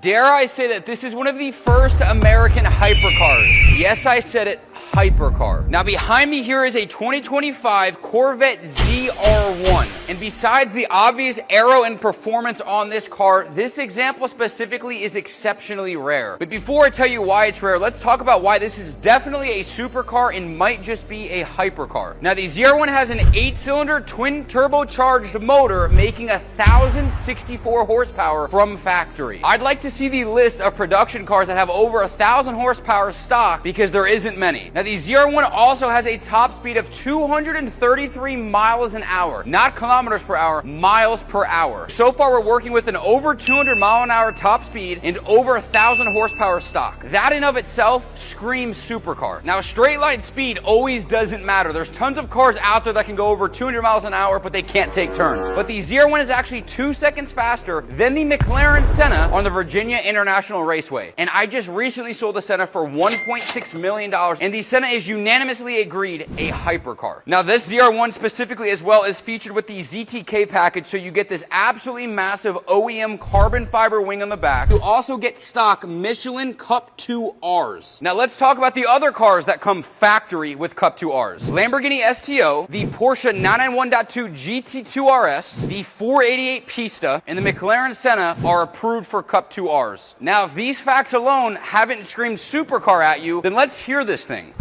Dare I say that this is one of the first American hypercars. Yes, I said it, hypercar. Now behind me here is a 2025 Corvette ZR1. And besides the obvious aero and performance on this car, this example specifically is exceptionally rare. But before I tell you why it's rare, let's talk about why this is definitely a supercar and might just be a hypercar. Now the ZR1 has an 8-cylinder twin turbocharged motor making 1,064 horsepower from factory. I'd like to see the list of production cars that have over 1,000 horsepower stock because there isn't many. Now the ZR1 also has a top speed of 233 miles an hour, not kilometers per hour, miles per hour. So far we're working with an over 200 mile an hour top speed and over 1,000 horsepower stock. That in of itself screams supercar. Now straight line speed always doesn't matter. There's tons of cars out there that can go over 200 miles an hour, but they can't take turns. But the ZR1 is actually 2 seconds faster than the McLaren Senna on the Virginia International Raceway. And I just recently sold the Senna for $1.6 million, and the Senna is unanimously agreed a hypercar. Now this ZR1 specifically as well is featured with the ZTK package, so you get this absolutely massive OEM carbon fiber wing on the back. You also get stock Michelin Cup 2Rs. Now let's talk about the other cars that come factory with Cup 2Rs. Lamborghini STO, the Porsche 991.2 GT2 RS, the 488 Pista, and the McLaren Senna are approved for Cup 2Rs. Now if these facts alone haven't screamed supercar at you, then let's hear this thing.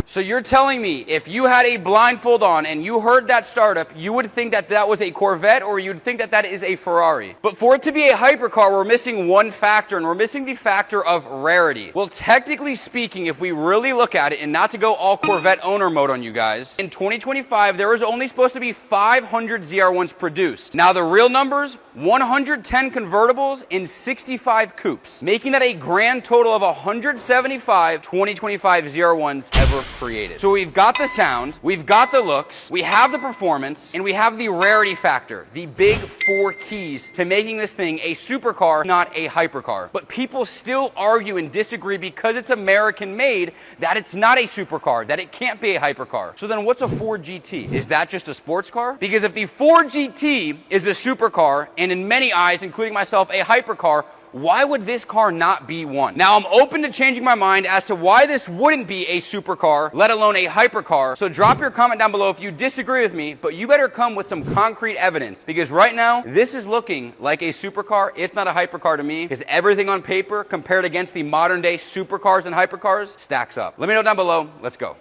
So you're telling me if you had a blindfold on and you heard that startup, you would think that that was a Corvette, or you'd think that that is a Ferrari. But for it to be a hypercar, we're missing one factor, and we're missing the factor of rarity. Well, technically speaking, if we really look at it, and not to go all Corvette owner mode on you guys, in 2025, there was only supposed to be 500 ZR1s produced. Now the real numbers, 110 convertibles and 65 coupes, making that a grand total of 175 2025 ZR1s ever created. So we've got the sound, we've got the looks, we have the performance, and we have the rarity factor, the big 4 keys to making this thing a supercar, not a hypercar. But people still argue and disagree because it's American made that it's not a supercar, that it can't be a hypercar. So then what's a Ford GT? Is that just a sports car? Because if the Ford GT is a supercar, and in many eyes, including myself, a hypercar, why would this car not be one? Now, I'm open to changing my mind as to why this wouldn't be a supercar, let alone a hypercar. So drop your comment down below if you disagree with me, but you better come with some concrete evidence, because right now, this is looking like a supercar, if not a hypercar to me, because everything on paper compared against the modern day supercars and hypercars stacks up. Let me know down below. Let's go.